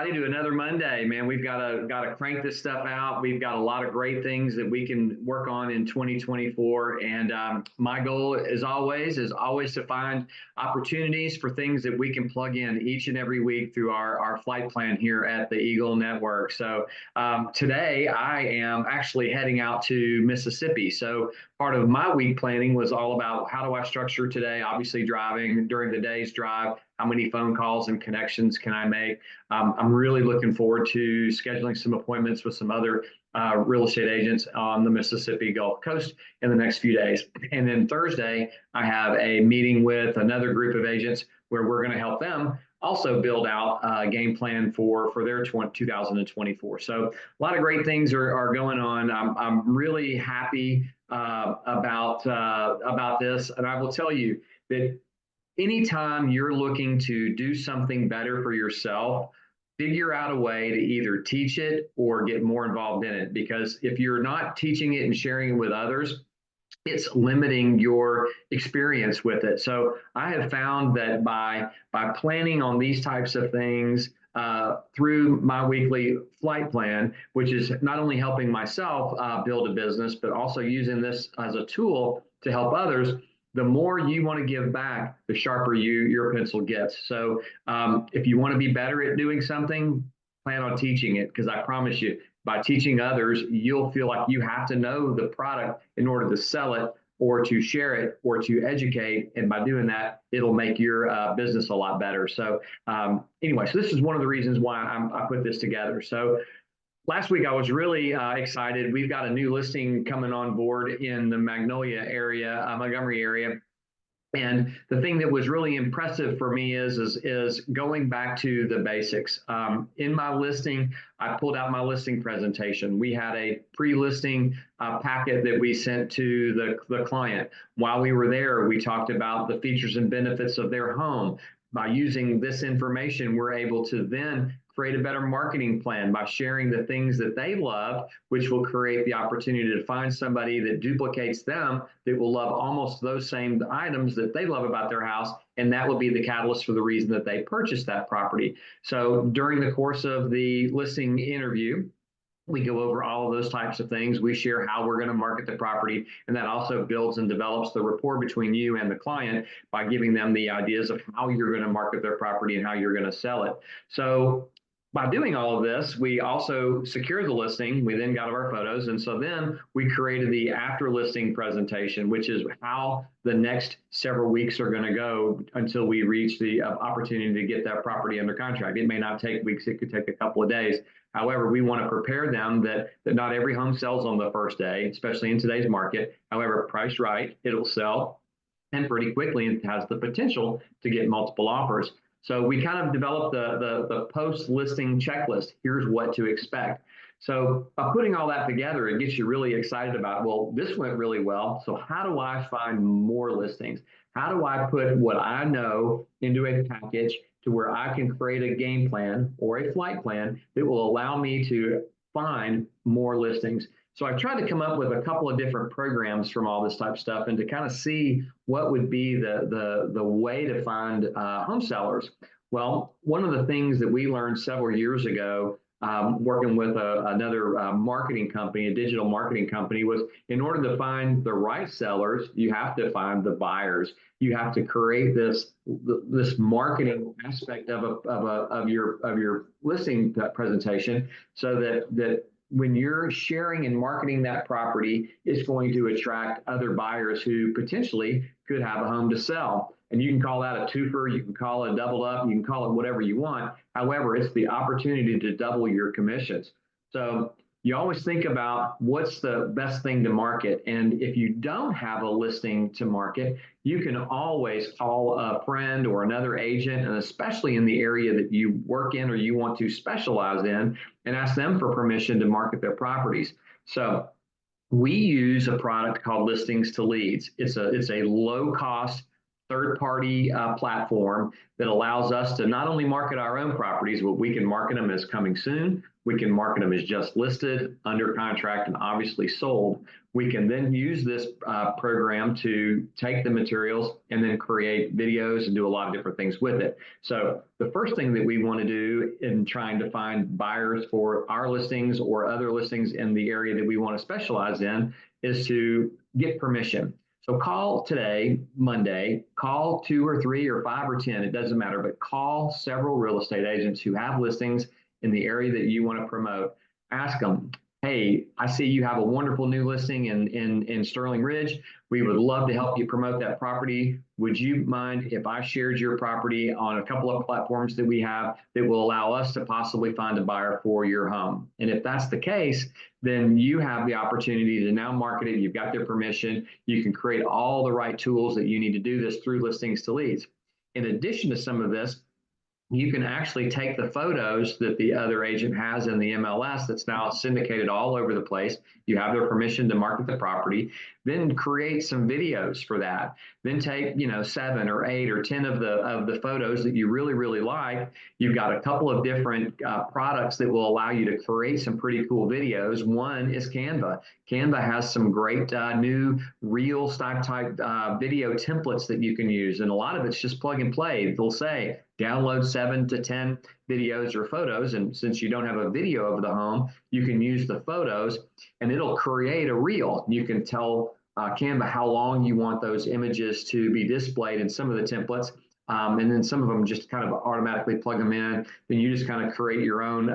everybody, to another Monday. Man, we've got to crank this stuff out. We've got a lot of great things that we can work on in 2024. And my goal, as always, is always to find opportunities for things that we can plug in each and every week through our flight plan here at the Eagle Network. So today I am actually heading out to Mississippi. So part of my week planning was all about how do I structure today, obviously driving during the day's drive, how many phone calls and connections can I make? I'm really looking forward to scheduling some appointments with some other real estate agents on the Mississippi Gulf Coast in the next few days. And then Thursday, I have a meeting with another group of agents where we're going to help them also build out a game plan for their 2024. So a lot of great things are going on. I'm really happy about this. And I will tell you that anytime you're looking to do something better for yourself, figure out a way to either teach it or get more involved in it. Because if you're not teaching it and sharing it with others, it's limiting your experience with it. So I have found that by planning on these types of things through my weekly flight plan, which is not only helping myself build a business, but also using this as a tool to help others, the more you want to give back, the sharper your pencil gets. So if you want to be better at doing something, plan on teaching it, because I promise you, by teaching others, you'll feel like you have to know the product in order to sell it or to share it or to educate. And by doing that, it'll make your business a lot better. So anyway, so this is one of the reasons why I put this together. So last week, I was really excited. We've got a new listing coming on board in the Magnolia area, Montgomery area. And the thing that was really impressive for me is going back to the basics. In my listing, I pulled out my listing presentation. We had a pre-listing packet that we sent to the client. While we were there, we talked about the features and benefits of their home. By using this information, we're able to then create a better marketing plan by sharing the things that they love, which will create the opportunity to find somebody that duplicates them that will love almost those same items that they love about their house. And that will be the catalyst for the reason that they purchased that property. So during the course of the listing interview, we go over all of those types of things. We share how we're going to market the property, and that also builds and develops the rapport between you and the client by giving them the ideas of how you're going to market their property and how you're going to sell it. So by doing all of this, we also secured the listing. We then got our photos. And so then we created the after listing presentation, which is how the next several weeks are going to go until we reach the opportunity to get that property under contract. It may not take weeks. It could take a couple of days. However, we want to prepare them that not every home sells on the first day, especially in today's market. However, priced right, it'll sell, and pretty quickly it has the potential to get multiple offers. So we kind of developed the post-listing checklist. Here's what to expect. So by putting all that together, it gets you really excited about, well, this went really well. So how do I find more listings? How do I put what I know into a package to where I can create a game plan or a flight plan that will allow me to find more listings? So I've tried to come up with a couple of different programs from all this type of stuff and to kind of see what would be the way to find home sellers. Well, one of the things that we learned several years ago, working with another marketing company, a digital marketing company, was in order to find the right sellers, you have to find the buyers. You have to create this marketing aspect of your listing presentation so that when you're sharing and marketing that property, it's going to attract other buyers who potentially could have a home to sell. And you can call that a twofer, you can call it a double up, you can call it whatever you want. However, it's the opportunity to double your commissions. So you always think about what's the best thing to market. And if you don't have a listing to market, you can always call a friend or another agent, and especially in the area that you work in or you want to specialize in, and ask them for permission to market their properties. So we use a product called Listings to Leads. It's a low-cost third-party platform that allows us to not only market our own properties, but we can market them as coming soon. We can market them as just listed, under contract, and obviously sold. We can then use this program to take the materials and then create videos and do a lot of different things with it. So the first thing that we want to do in trying to find buyers for our listings or other listings in the area that we want to specialize in is to get permission. So call today, Monday, call 2 or 3 or 5 or 10, it doesn't matter, but call several real estate agents who have listings in the area that you want to promote. Ask them, hey, I see you have a wonderful new listing in Sterling Ridge. We would love to help you promote that property. Would you mind if I shared your property on a couple of platforms that we have that will allow us to possibly find a buyer for your home? And if that's the case, then you have the opportunity to now market it. You've got their permission. You can create all the right tools that you need to do this through Listings to Leads. In addition to some of this, you can actually take the photos that the other agent has in the MLS that's now syndicated all over the place. You have their permission to market the property, then create some videos for that. Then take, 7 or 8 or 10 of the photos that you really, really like. You've got a couple of different products that will allow you to create some pretty cool videos. One is Canva. Canva has some great new reel type video templates that you can use. And a lot of it's just plug and play. They'll say, download 7 to 10 videos or photos. And since you don't have a video of the home, you can use the photos and it'll create a reel. You can tell Canva how long you want those images to be displayed in some of the templates. And then some of them just kind of automatically plug them in. Then you just kind of create your own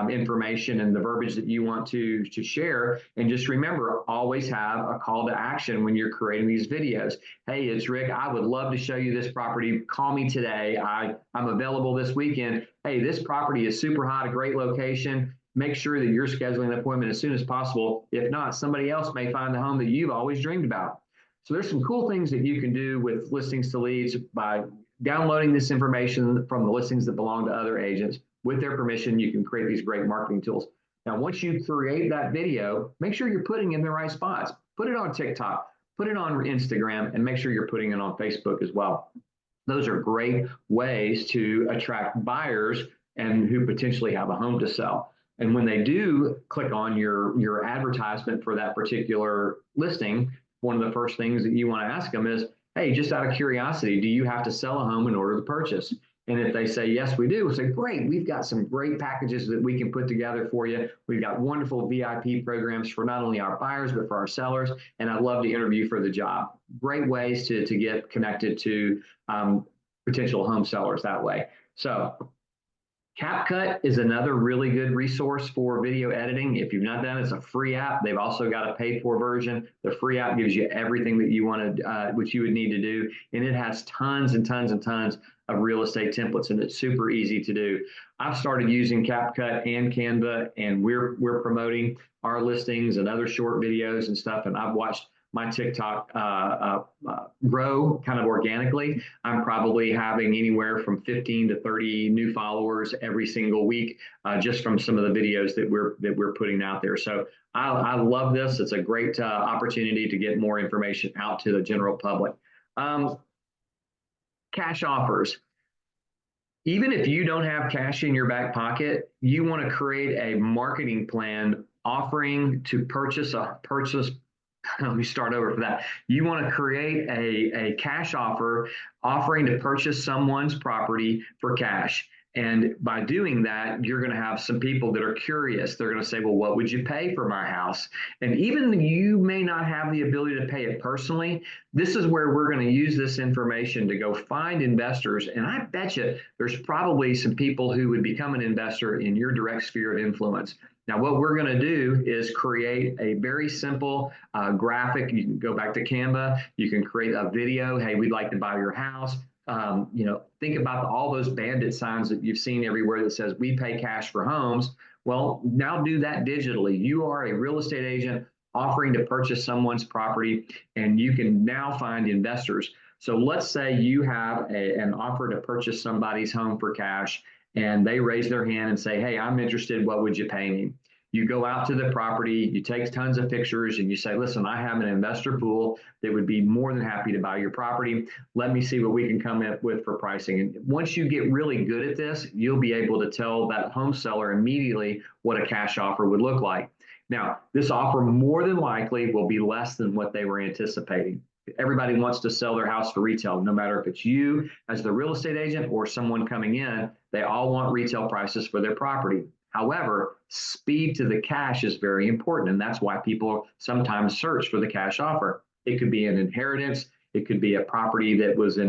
information and the verbiage that you want to share. And just remember, always have a call to action when you're creating these videos. Hey, it's Rick. I would love to show you this property. Call me today. I'm available this weekend. Hey, this property is super hot, a great location. Make sure that you're scheduling an appointment as soon as possible. If not, somebody else may find the home that you've always dreamed about. So there's some cool things that you can do with Listings to Leads by downloading this information from the listings that belong to other agents. With their permission, you can create these great marketing tools. Now, once you create that video, make sure you're putting it in the right spots. Put it on TikTok, put it on Instagram, and make sure you're putting it on Facebook as well. Those are great ways to attract buyers and who potentially have a home to sell. And when they do click on your advertisement for that particular listing, one of the first things that you want to ask them is, hey, just out of curiosity, do you have to sell a home in order to purchase? And if they say, yes, we do, we'll say, great, we've got some great packages that we can put together for you. We've got wonderful VIP programs for not only our buyers, but for our sellers. And I'd love to interview for the job. Great ways to get connected to potential home sellers that way. So CapCut is another really good resource for video editing. If you've not done it, it's a free app. They've also got a paid-for version. The free app gives you everything that you want to, what you would need to do, and it has tons and tons and tons of real estate templates, and it's super easy to do. I've started using CapCut and Canva, and we're promoting our listings and other short videos and stuff, and I've watched my TikTok grow kind of organically. I'm probably having anywhere from 15 to 30 new followers every single week, just from some of the videos that we're putting out there. So I love this. It's a great opportunity to get more information out to the general public. Cash offers. Even if you don't have cash in your back pocket, you want to create a marketing plan offering to purchase. Let me start over for that. You want to create a cash offer offering to purchase someone's property for cash. And by doing that, you're going to have some people that are curious. They're going to say, well, what would you pay for my house? And even you may not have the ability to pay it personally. This is where we're going to use this information to go find investors. And I bet you there's probably some people who would become an investor in your direct sphere of influence. Now, what we're going to do is create a very simple graphic. You can go back to Canva. You can create a video. Hey, we'd like to buy your house. Think about all those bandit signs that you've seen everywhere that says we pay cash for homes. Well, now do that digitally. You are a real estate agent offering to purchase someone's property, and you can now find investors. So let's say you have an offer to purchase somebody's home for cash, and they raise their hand and say, hey, I'm interested. What would you pay me? You go out to the property, you take tons of pictures, and you say, listen, I have an investor pool that would be more than happy to buy your property. Let me see what we can come up with for pricing. And once you get really good at this, you'll be able to tell that home seller immediately what a cash offer would look like. Now, this offer more than likely will be less than what they were anticipating. Everybody wants to sell their house for retail, no matter if it's you as the real estate agent or someone coming in, they all want retail prices for their property. However, speed to the cash is very important, and that's why people sometimes search for the cash offer. It could be an inheritance. It could be a property that was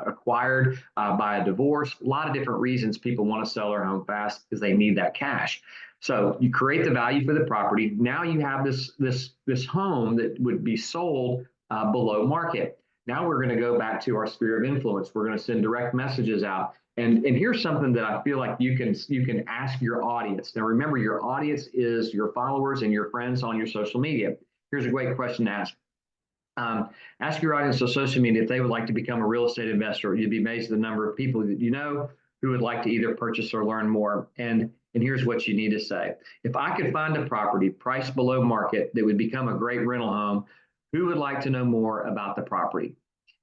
acquired by a divorce. A lot of different reasons people want to sell their home fast because they need that cash. So you create the value for the property. Now you have this home that would be sold below market. Now we're going to go back to our sphere of influence. We're going to send direct messages out. And here's something that I feel like you can ask your audience. Now remember, your audience is your followers and your friends on your social media. Here's a great question to ask. Ask your audience on social media if they would like to become a real estate investor. You'd be amazed at the number of people that you know who would like to either purchase or learn more. And here's what you need to say. If I could find a property priced below market that would become a great rental home, who would like to know more about the property?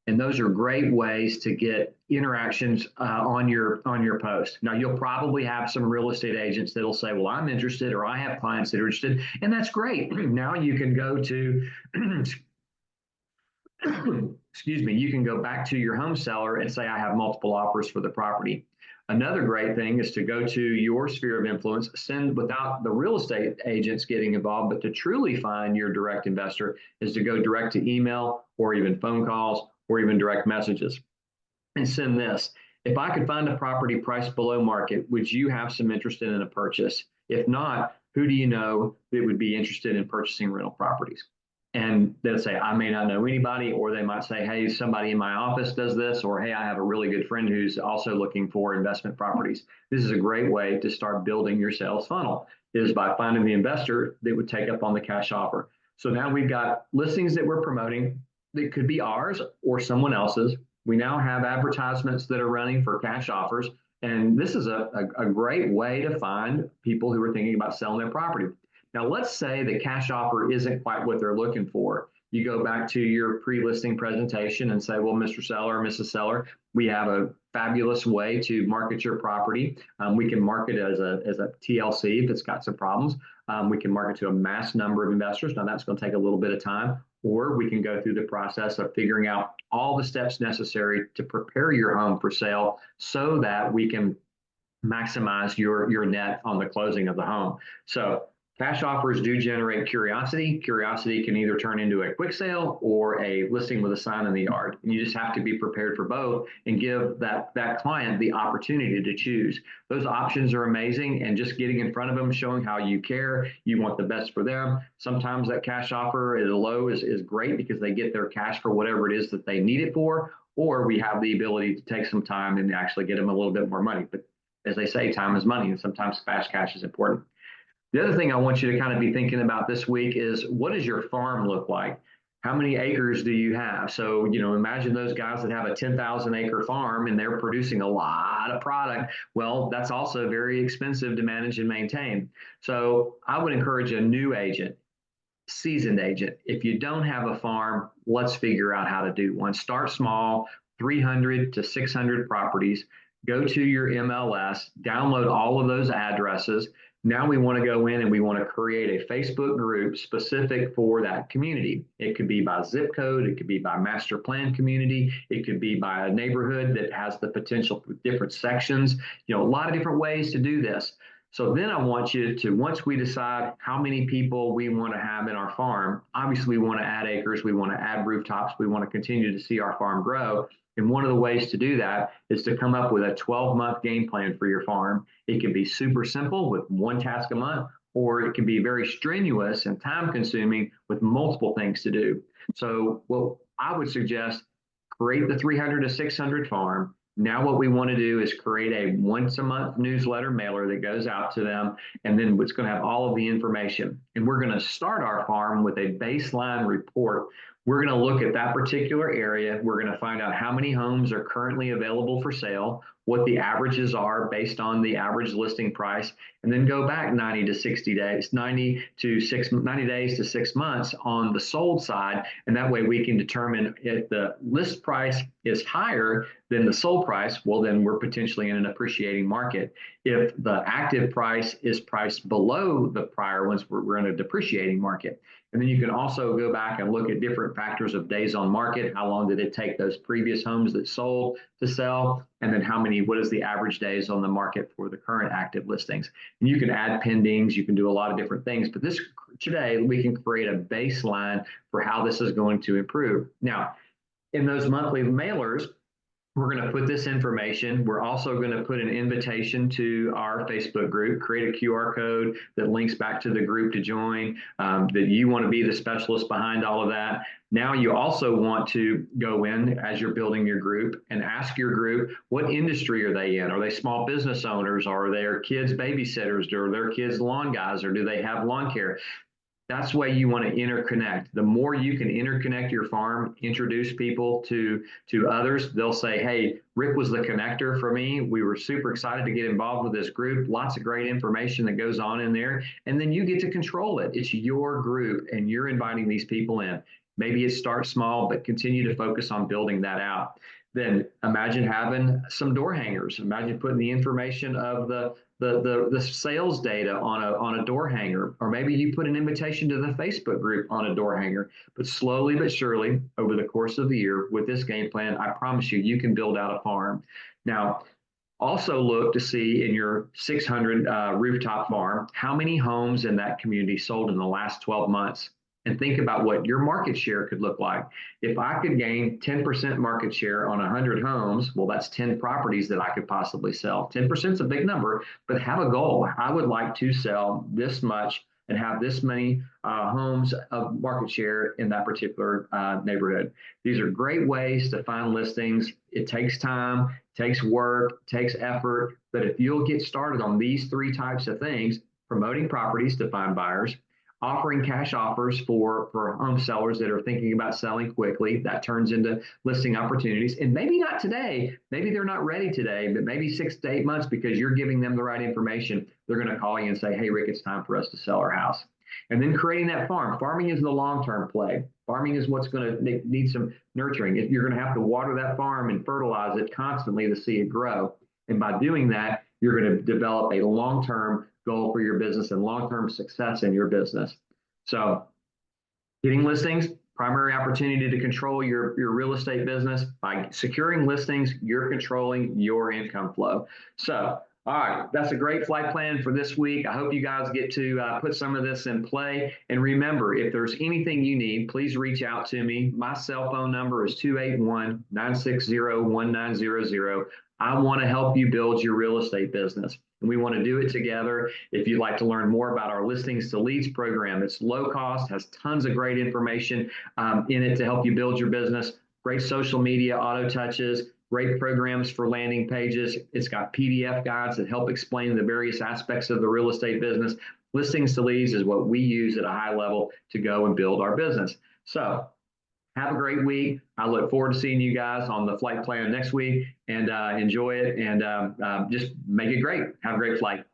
And those are great ways to get interactions on your post. Now, you'll probably have some real estate agents that'll say, well, I'm interested, or I have clients that are interested, and that's great. Now you can go to excuse me, you can go back to your home seller and say, I have multiple offers for the property. Another great thing is to go to your sphere of influence, send without the real estate agents getting involved, but to truly find your direct investor is to go direct to email or even phone calls or even direct messages and send this. If I could find a property priced below market, would you have some interest in a purchase? If not, who do you know that would be interested in purchasing rental properties? And they'll say, I may not know anybody, or they might say, hey, somebody in my office does this, or hey, I have a really good friend who's also looking for investment properties. This is a great way to start building your sales funnel, is by finding the investor that would take up on the cash offer. So now we've got listings that we're promoting that could be ours or someone else's. We now have advertisements that are running for cash offers. And this is a great way to find people who are thinking about selling their property. Now, let's say the cash offer isn't quite what they're looking for. You go back to your pre-listing presentation and say, well, Mr. Seller or Mrs. Seller, we have a fabulous way to market your property. We can market it as a TLC if it's got some problems. We can market to a mass number of investors. Now, that's going to take a little bit of time. Or we can go through the process of figuring out all the steps necessary to prepare your home for sale so that we can maximize your net on the closing of the home. So cash offers do generate curiosity. Curiosity can either turn into a quick sale or a listing with a sign in the yard. And you just have to be prepared for both and give that client the opportunity to choose. Those options are amazing, and just getting in front of them, showing how you care, you want the best for them. Sometimes that cash offer at a low is great because they get their cash for whatever it is that they need it for, or we have the ability to take some time and actually get them a little bit more money. But as they say, time is money, and sometimes fast cash is important. The other thing I want you to kind of be thinking about this week is, what does your farm look like? How many acres do you have? So, imagine those guys that have a 10,000 acre farm and they're producing a lot of product. Well, that's also very expensive to manage and maintain. So I would encourage a new agent, seasoned agent. If you don't have a farm, let's figure out how to do one. Start small, 300 to 600 properties. Go to your MLS, download all of those addresses. Now we want to go in and we want to create a Facebook group specific for that community. It could be by zip code. It could be by master plan community. It could be by a neighborhood that has the potential for different sections. A lot of different ways to do this. So then I want you to, once we decide how many people we want to have in our farm, obviously we want to add acres, we want to add rooftops, we want to continue to see our farm grow. And one of the ways to do that is to come up with a 12-month game plan for your farm. It can be super simple with one task a month, or it can be very strenuous and time-consuming with multiple things to do. So what I would suggest, create the 300 to 600 farm. Now what we want to do is create a once-a-month newsletter mailer that goes out to them, and then it's going to have all of the information. And we're going to start our farm with a baseline report We're going to look at that particular area. We're going to find out how many homes are currently available for sale, what the averages are based on the average listing price, and then go back 90 to 60 days, 90 days to 6 months on the sold side. And that way we can determine if the list price is higher than the sold price, well, then we're potentially in an appreciating market. If the active price is priced below the prior ones, we're in a depreciating market. And then you can also go back and look at different factors of days on market. How long did it take those previous homes that sold to sell? And then what is the average days on the market for the current active listings? And you can add pendings, you can do a lot of different things, but today we can create a baseline for how this is going to improve. Now, in those monthly mailers, we're going to put this information. We're also going to put an invitation to our Facebook group, create a QR code that links back to the group to join, that you want to be the specialist behind all of that. Now you also want to go in as you're building your group and ask your group, what industry are they in? Are they small business owners? Are they kids babysitters? Are their kids lawn guys? Or do they have lawn care? That's why you want to interconnect. The more you can interconnect your farm, introduce people to others, they'll say, hey, Rick was the connector for me. We were super excited to get involved with this group. Lots of great information that goes on in there. And then you get to control it. It's your group and you're inviting these people in. Maybe it starts small, but continue to focus on building that out. Then imagine having some door hangers. Imagine putting the information of the sales data on a door hanger, or maybe you put an invitation to the Facebook group on a door hanger. But slowly but surely, over the course of the year, with this game plan, I promise you can build out a farm. Now, also look to see in your 600 rooftop farm, how many homes in that community sold in the last 12 months. And think about what your market share could look like. If I could gain 10% market share on 100 homes, well, that's 10 properties that I could possibly sell. 10% is a big number, but have a goal. I would like to sell this much and have this many homes of market share in that particular neighborhood. These are great ways to find listings. It takes time, takes work, takes effort, but if you'll get started on these three types of things, promoting properties to find buyers, offering cash offers for home sellers that are thinking about selling quickly, that turns into listing opportunities. And maybe not today, maybe they're not ready today, but maybe 6 to 8 months, because you're giving them the right information, they're going to call you and say, hey, Rick, it's time for us to sell our house. And then creating that farm. Farming is the long-term play. Farming is what's going to need some nurturing. You're going to have to water that farm and fertilize it constantly to see it grow. And by doing that, you're going to develop a long-term goal for your business and long-term success in your business. So getting listings, primary opportunity to control your real estate business. By securing listings, you're controlling your income flow. So, all right, that's a great flight plan for this week. I hope you guys get to put some of this in play. And remember, if there's anything you need, please reach out to me. My cell phone number is 281-960-1900. I want to help you build your real estate business, and we want to do it together. If you'd like to learn more about our Listings to Leads program, it's low cost, has tons of great information in it to help you build your business. Great social media auto touches, great programs for landing pages. It's got PDF guides that help explain the various aspects of the real estate business. Listings to Leads is what we use at a high level to go and build our business. So have a great week. I look forward to seeing you guys on the flight plan next week, and enjoy it, and just make it great. Have a great flight.